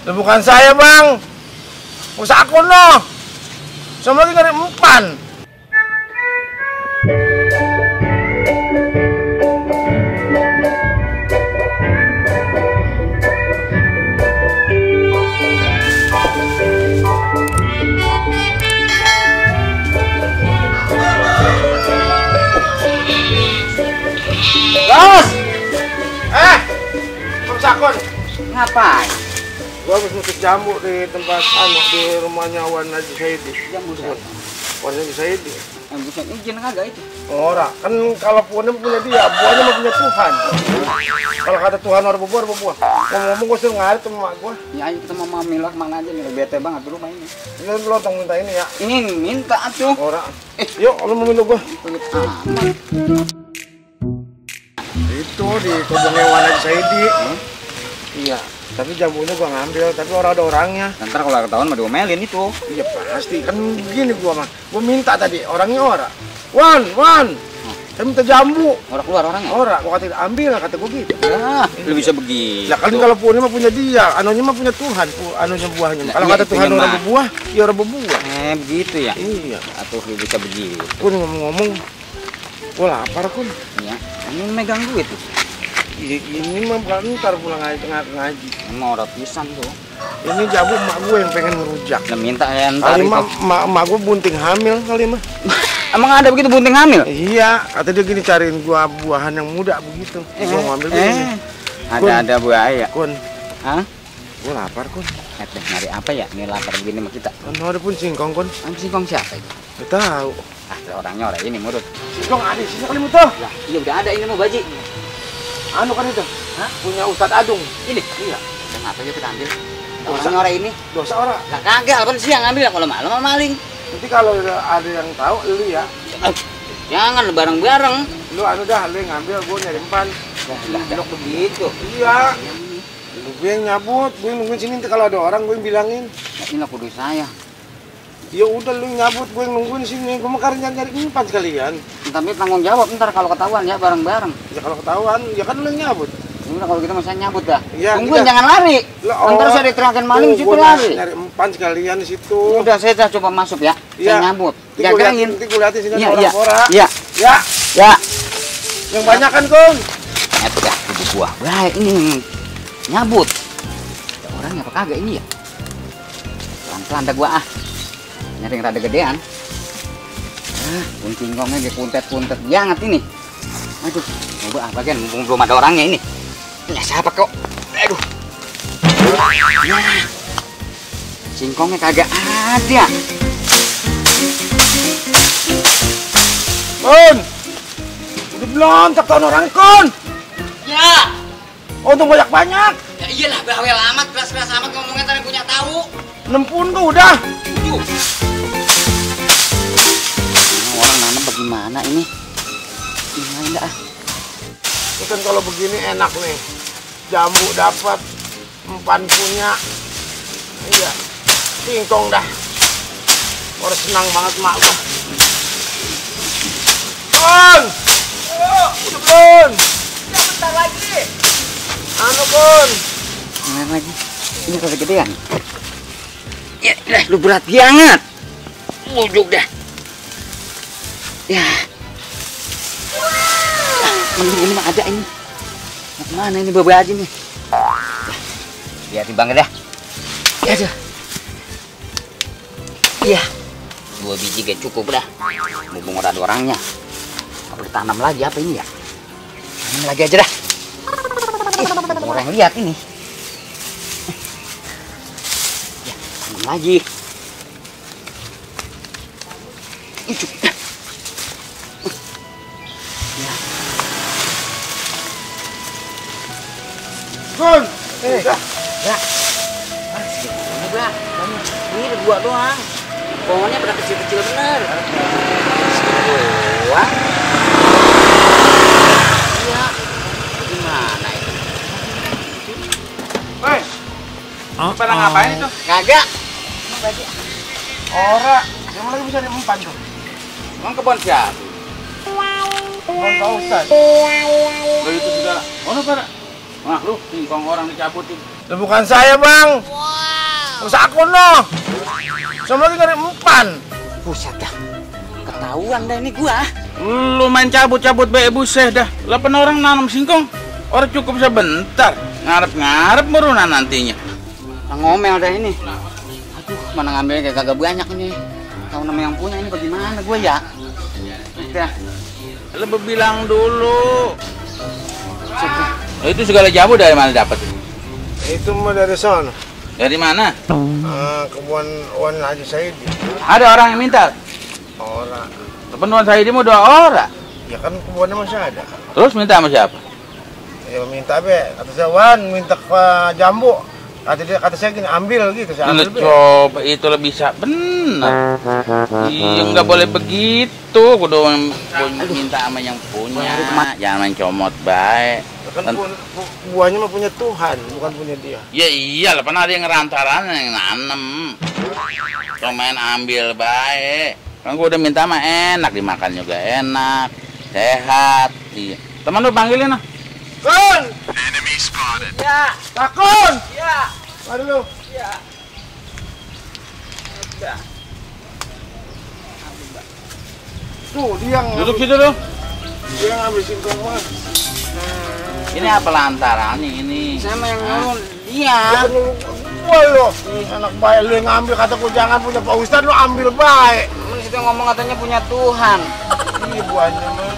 Itu bukan saya, Bang. Musakun loh. Sama lagi nyari empan. Bos! Musakun. Ngapain? Gua habis musik jambu di tempat di rumahnya Wan Haji Saidi. Jambu siapa? Wan Haji Saidi. Yang bisa izin kagak itu? Ora, kan kalau punya dia, buahnya mah punya Tuhan. Kalau kata Tuhan orang berbuah. Ngomong-ngomong gue suruh ngarit sama mak gue. Ya ayo kita mau Mila kemana aja nih, bete banget di rumah ini. Ini lu lontong minta ini ya. Ini minta atuh. Ora. Yuk, lu mau minum gue. Pelit amat. Itu di kebunnya Wan Haji Saidi. Iya, tapi jambunya gua ngambil, tapi ada orangnya. Ntar kalau ketahuan mau diomelin itu. Iya pasti, kan begini gua mah. Gua minta tadi, orangnya ora. Wan, saya minta jambu. Orang keluar orangnya? Ora, gua kata ambil, kata gua gitu. Ah, lu bisa begitu. Lah kan kalau punya mah punya dia, anunya mah punya Tuhan, anunya buahnya. Kalau kata Tuhan orang berbuah, ya orang berbuah. Begitu ya? Iya. Atau lu bisa begitu. Kun ngomong-ngomong, gua lapar kun. Iya, ini megang duit tuh. Ini mah bukan ntar pulang ngaji. Emang orang pisan tuh. Ini jambu emak gue yang pengen ngerujak. Udah minta ya ntar Kali itu. mah emak gue bunting hamil kali mah. Emang ada begitu bunting hamil? Iya, kata dia gini cariin gua buahan yang muda begitu. Gua ngambil begini. Ada buaya. Kun, Hah? gua lapar kun. Nyari apa ya? Ini lapar begini sama kita. Kan ada pun singkong kun. Singkong siapa itu? Gak tahu. Orangnya orang ini murut. Singkong ada sini kali mutoh. Lah, iya udah ada ini mau baji. Anu kan itu. Hah? Punya Ustadz Adung. Ini? Iya. Kenapa ya kita ambil? Orangnya orang ini. Dosa orang. Lah kagak, apa siang ngambil kalau malam sama maling. Nanti kalau ada yang tahu lu ya. Jangan bareng-bareng. Lu anu dah lu yang ngambil, gua nyari empan. Lah begitu. Iya. Gue yang nyabut, gue yang nungguin sini nanti kalau ada orang gue yang bilangin. Nah, ini kudu saya. Ya udah lu yang nyabut, gue yang nungguin sini. Gue mau karena nyari empan sekalian. Tapi tanggung jawab ntar kalau ketahuan ya bareng-bareng. Ya kalau ketahuan, ya kan lu yang nyabut. Udah kalau gitu masanya nyabut dah. Iya, Tungguin kita. jangan lari. Lah, Ntar saya diteriakin maling tuh, situ gua lari. nyari empan sekalian di situ. Udah saya coba masuk ya. Iya. Saya nyabut. Nanti gua Jagain. nanti gue liatin sini Iya, ada iya. orang-orang. Iya. Ya, Ya. yang banyak kan Kung. Dah, ibu buah. Baik ini nyabut. Ada orangnya apa kagak ini ya? Pelan-pelan dah gua ah. Nyari yang rada gedean. Singkongnya dia puntet-puntet banget ini. Aduh, coba bagian mumpung belum ada orangnya ini. Ini siapa kok? Aduh. Nah, singkongnya kagak ada. Kun, udah belum tahun orang Kun? Ya. Oh, untung banyak-banyak. Ya iyalah bawel amat, keras-keras amat ngomongnya tadi punya tahu. 60 tuh udah. Orang nanam bagaimana ini? Gimana dah? Ini kan kalau begini enak nih. Jambu dapat, empan punya. Iya. Singkong dah. Orang senang banget mak gua. Kun! Oh, udah Kun. Ya bentar lagi. Anu Kun. Mana lagi? Ini kalau gedean. Ya, lu berat banget. Muduk dah. Ya. Mending ini mah ada ini. Mau kemana ini bawa aja nih? Lihat timbang dah. Ya aduh. Iya. 2 biji gak cukup dah. Mumpung ada orangnya. Apa ditanam lagi apa ini ya? Tanam lagi aja dah. Mumpung orang lihat ini. Ya, tanam lagi. Itu. Kun. Udah. Ya. Udah. Ini ada 2 doang. Pohonnya pada kecil-kecil bener. Doang. Iya. Gimana itu? Hei. Pada ngapain itu? Kagak. Ora. Yang lagi bisa diempan tuh. Emang kebun siapa? Kebun Pak Ustadz. Itu juga. Oh, pada. Wah, lu singkong orang dicabutin. Itu bukan saya, Bang. Sakun no. Sama lagi nyari empan. Buset dah. Ketahuan dah ini gua. Lu main cabut-cabut be buset dah. 8 orang nanam singkong. Orang cukup sebentar. Ngarep-ngarep merunan nantinya. Ngomel dah ini. Aduh, mana ngambilnya kagak banyak ini. Tahu nama yang punya ini bagaimana gua ya? Udah. Lu bilang dulu. Buset dah. Itu segala jamu dari mana dapat? Itu mah dari sana. Dari mana? Kebun Wan Haji Saidi. Ada orang yang minta. Orang. Penuan saya ini mau 2 orang. Ya kan kebunnya masih ada. Terus minta sama siapa? Ya minta be. Kata saya Wan minta ke Jambu. Kata saya gini ambil gitu. Saya ambil be. Coba itu lebih benar. Iya nggak boleh begitu. Kudu minta sama yang punya. Jangan main comot baik. Kan buahnya mah punya Tuhan, bukan punya dia. Ya iyalah, pernah ada yang ngerantaran yang nanem. Cuma main ambil baik. Kan gua udah minta mah enak, dimakan juga enak, sehat. Iya. Teman lu panggilin ah. Kun! Ya, Takun! ya. Mari lu. Ya. Udah. Tuh, dia yang Duduk situ lu. dia yang ngambil singkong mah. Ini apa lantarannya ini? Saya mah yang nyuruh dia. Gua lo, anak baik lu yang ngambil kataku jangan punya Pak Ustadz lu ambil baik. Emang situ ngomong katanya punya Tuhan. Ini buahnya mah.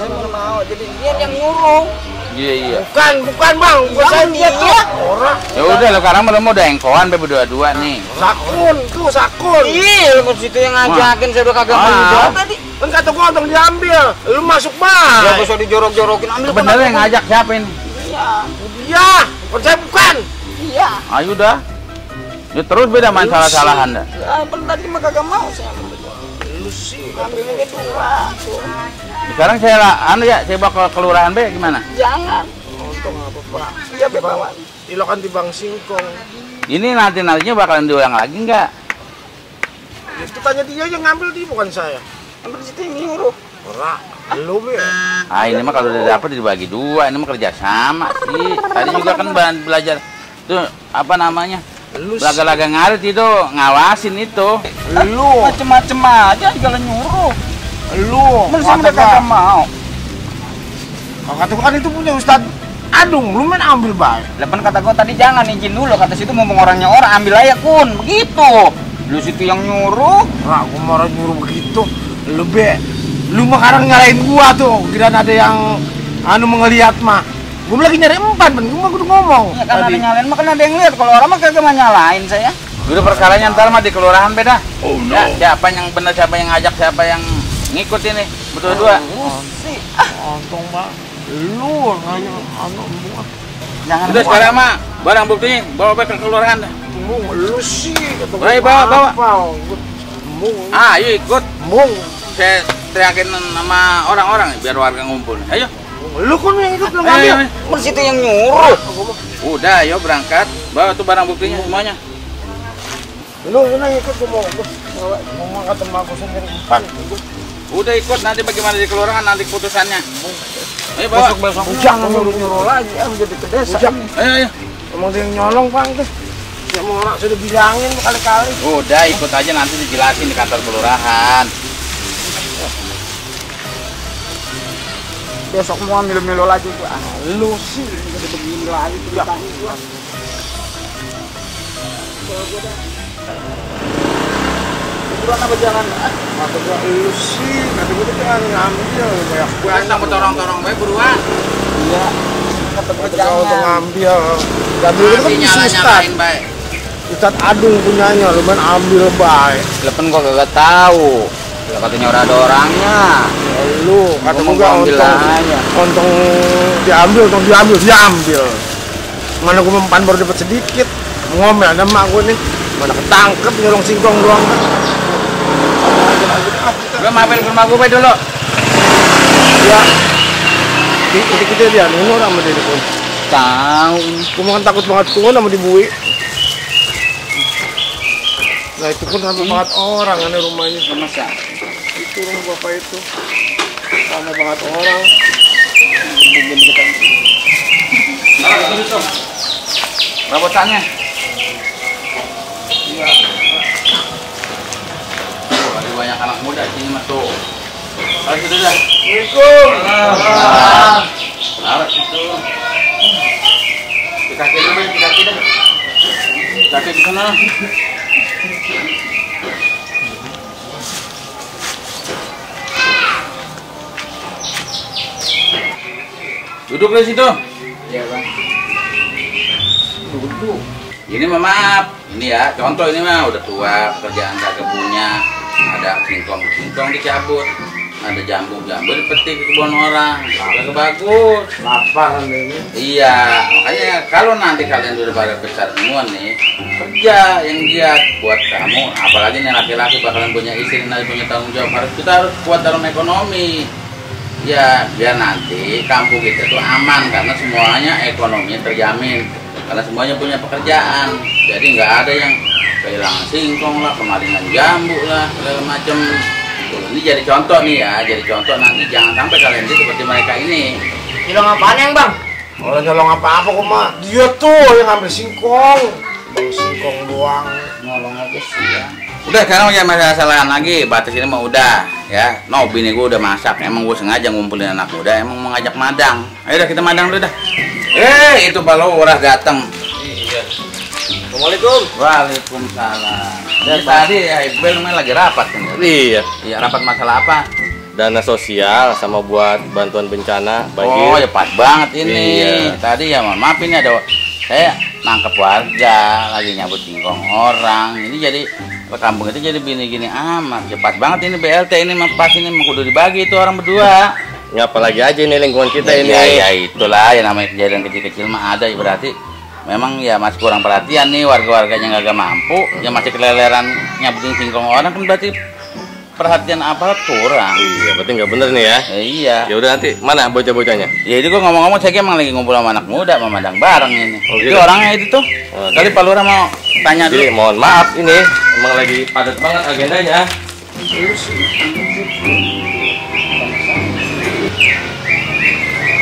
Saya mau jadi dia yang nyuruh. Iya. Bukan bang, gua saya lihat tuh. Orang. Ya udah lo sekarang belum udah engkoan be berdua-dua nih. Sakun, tuh sakun. Iya, lu situ yang ngajakin saya udah kagak mau tadi. Kan kata gua untung diambil, lu masuk Ya baik. bisa dijorok-jorokin ambil. Bener yang ngajak siapa ini? Iya. Iya, saya bukan. Iya. Ayo dah. Ya terus beda main salah-salahan dah. Ya, tadi mah kagak mau saya ambil. Lu sih. Ambilnya kedua. Sekarang saya saya bawa ke kelurahan be gimana? Jangan. Untung apa Pak? Iya bawa. Ilokan di Bang Singkong. Ini nantinya bakalan diulang lagi nggak? Itu tanya dia yang ngambil dia bukan saya. Ambil situ yang nyuruh. Ora, lu be. Ah ini mah kalau udah dapet dibagi 2, ini mah kerja sama sih. Tadi juga kan belajar tuh apa namanya? Lu Laga-laga ngarit itu ngawasin itu. lu Macem-macem aja segala nyuruh. lu Masa udah kagak mau. kata gua kan itu punya Ustadz Adung, lu main ambil baik. Lepas kata gua tadi jangan izin dulu, kata situ ngomong orangnya orang ambil aja kun, begitu. Lu situ yang nyuruh. Ora, gua marah nyuruh begitu. Lu be, lu mah sekarang nyalain gua tuh. Kirain ada yang mengelihat mah. Gua lagi nyari empan, gua mah kudu ngomong. Ya kan ada tadi. nyalain mah kan ada yang lihat. Kalau orang mah kagak mah nyalain saya. Udah perkaranya ntar mah di kelurahan beda. Oh, no. Ya, siapa yang benar, siapa yang ngajak, siapa yang ngikut ini. Berdua-dua. Sih. Untung mah lu nanya buah. Jangan. Udah sekarang mah barang buktinya bawa ke kelurahan. Mung, lu sih kata gua. Bawa, bawa. apa? Mung, Ayo ikut. mung. Saya teriakin sama orang-orang biar warga ngumpul. Ayo. Lu kan yang ikut lu Ayo, ngambil. ayo. Kan situ yang nyuruh. Udah, ayo berangkat. Bawa tuh barang buktinya semuanya. Lu yang ikut gua mau ngangkat sama aku sendiri empan. Udah ikut nanti bagaimana di kelurahan nanti keputusannya. Ayo bawa. Besok Jangan nyuruh lagi, jadi ke desa. Ujang. Ayo. Emang dia yang nyolong bang tuh. Ya mau orang sudah bilangin berkali-kali. Udah ikut aja nanti dijelasin di kantor kelurahan. Besok mau ambil-ambil lagi gua. Lu sih Jadi begini lagi ceritanya gua. Buruan apa jangan? kata gua lu sih, kata gua tuh jangan ngambil banyak Bukan sama torong-torong bae buruan. Iya. Kata gua Kata gua untuk jangan. ngambil. Ngambil itu kan Masih bisa Ustad. nyala-nyalain bae. Ustad Adung punyanya, lu main ambil baik. Lepen gua kagak tahu. Lah katanya orang ada orangnya. Lu kata Ngomong gua ambil aja. untung diambil. Mana gua mempan baru dapat sedikit. Ngomel ada mak gua nih. Mana ketangkep nyolong singkong doang. Gua mampir ke rumah gua bae dulu. Ya. Kita dia nunggu sama dia pun. Tahu ini. Gua makan takut banget tuh sama dibui. Nah itu pun sama banget orang ini rumahnya. Masa? Itu rumah bapak itu. Sama banget orang. Rabotannya. cacingnya masuk. Ayo sudah dah. Assalamualaikum. Awas itu. Di kaki dulu, di kaki dah. Kaki di sana. Duduk di situ. Iya bang. Duduk. Ini mah maaf, ini ya contoh ini mah udah tua, pekerjaan kagak punya, ada singkong dicabut, ada jambu dipetik di kebun orang, kagak bagus. Lapar ini. Iya, makanya kalau nanti kalian udah pada besar semua nih, kerja yang giat buat kamu, apalagi nih laki-laki bakalan punya istri, nanti punya tanggung jawab, kita harus kuat dalam ekonomi. Ya, biar nanti kampung kita tuh aman karena semuanya ekonominya terjamin. Karena semuanya punya pekerjaan, jadi nggak ada yang kehilangan singkong lah, kemalingan jambu lah, segala macem. Ini jadi contoh nih ya, jadi contoh nanti jangan sampai kalian itu seperti mereka ini. Nyolong apaan yang bang? Orang nyolong apa-apa kok mah? Dia tuh yang ngambil singkong. Bang singkong doang. Nolong aja sih ya. Udah sekarang jangan masalah lagi, batas ini mah udah ya. No, bini gue udah masak, emang gue sengaja ngumpulin anak muda, emang mau ngajak madang. Ayo dah kita madang dulu dah. Itu balorah datang. Iya. Assalamualaikum. Waalaikumsalam. Dari tadi ya Iqbal namanya lagi rapat kan? Iya, Iya, rapat masalah apa? dana sosial sama buat bantuan bencana Oh, banjir. ya pas banget ini. Iya. Tadi ya maaf ini ada saya nangkep warga lagi nyabut singkong orang. Ini jadi kampung itu jadi gini-gini amat. Cepat banget ini BLT ini mah pas ini mah kudu dibagi itu orang berdua. Ya apalagi aja ini lingkungan kita ini. Ya itulah ya namanya kejadian kecil-kecil mah ada ya, berarti memang ya masih kurang perhatian nih warga-warganya nggak mampu, ya masih keleleran nyabutin singkong orang kan berarti perhatian aparat kurang. Iya, berarti nggak bener nih ya. Iya. Ya udah nanti mana bocah-bocahnya? Ya itu gua ngomong-ngomong saya emang lagi ngumpul sama anak muda memandang bareng ini. Oh, Itu gitu? orangnya itu tuh. Oh, Tadi Pak Lurah mau tanya dulu. Jadi mohon maaf ini emang lagi padat banget agendanya.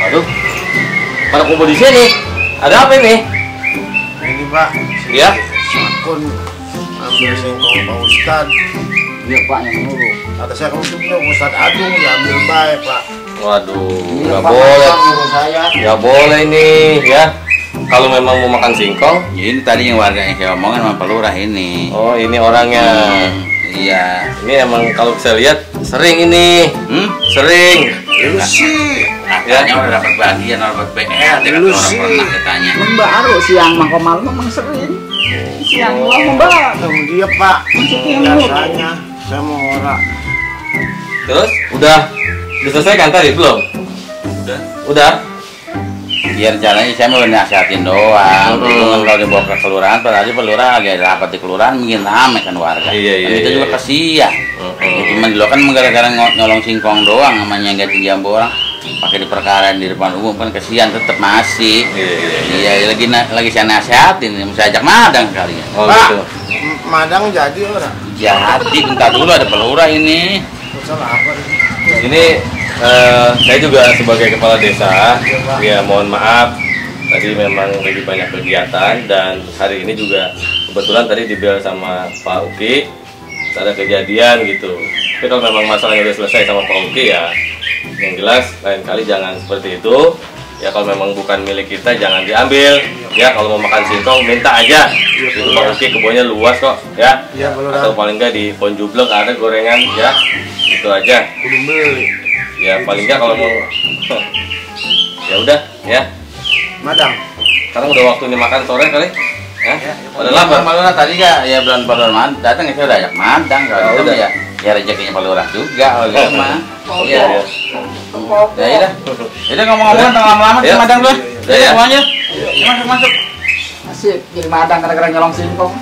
Aduh, pada kumpul di sini. Ada apa ini? Ini Pak. Iya. Sakun ambil singkong Pak Ustadz. Iya pak yang nyuruh. Kata saya kamu tuh Ustadz Agung diambil baik Pak. Waduh, Iya, nggak Pak, boleh. Pak, nyuruh saya. Nggak boleh nih ya. Kalau memang mau makan singkong, Ya, ini tadi yang warga yang saya omongin sama Pak Lurah ini. oh ini orangnya. Iya. Ini emang kalau saya lihat sering ini, sering. Lu sih. Katanya udah dapat bagian, dapat BLT kan Lu orang sih. pernah katanya. Emang baru siang mah kok malam emang sering. Siang gua mau baru. Sama dia Pak. Maksudnya yang Biasanya saya mau orang. Terus udah diselesaikan tadi belum? Udah. Biar caranya saya mau nasihatin doang. Itu kan kalau dibawa ke kelurahan, padahal pelurah lagi ada rapat di kelurahan, mungkin rame kan warga. Iya, Dan iya, kita iya, juga iya. kasihan. Ya, cuman di luar kan gara-gara nyolong singkong doang, namanya nggak jambu orang, pakai di perkara di depan umum kan kasihan tetap masih. Iya, lagi saya nasihatin, saya ajak madang kali ya. Oh Pak, gitu. Madang jadi orang. Jadi bentar dulu ada pelurah ini. Salah apa ini? Ini saya juga sebagai kepala desa, ya mohon maaf tadi memang lagi banyak kegiatan dan hari ini juga kebetulan tadi dibel sama Pak Uki ada kejadian gitu. Tapi kalau memang masalahnya udah selesai sama Pak Uki ya, yang jelas lain kali jangan seperti itu. Ya kalau memang bukan milik kita jangan diambil. Ya kalau mau makan singkong minta aja. Itu Pak Uki kebunnya luas kok ya. Iya, Pak Lurah. Atau paling nggak di Ponjublek ada gorengan ya. Itu aja. Belum beli. Ya paling nggak kalau mau ya udah ya. Madang. Sekarang udah waktunya makan sore kali. Ya, pada Iya, lapar. Pak Lurah tadi ya bulan Pak Lurah datang ya saya udah ajak madang kalau Oh, itu udah. ya rezekinya Pak Lurah juga kalau gitu mah. Iya. Iya. Ya udah. Jadi ngomong-ngomong tentang lama-lama Ya. kita madang dulu. Ya, ya. Semuanya. Masuk. Masih jadi madang gara-gara nyolong singkong.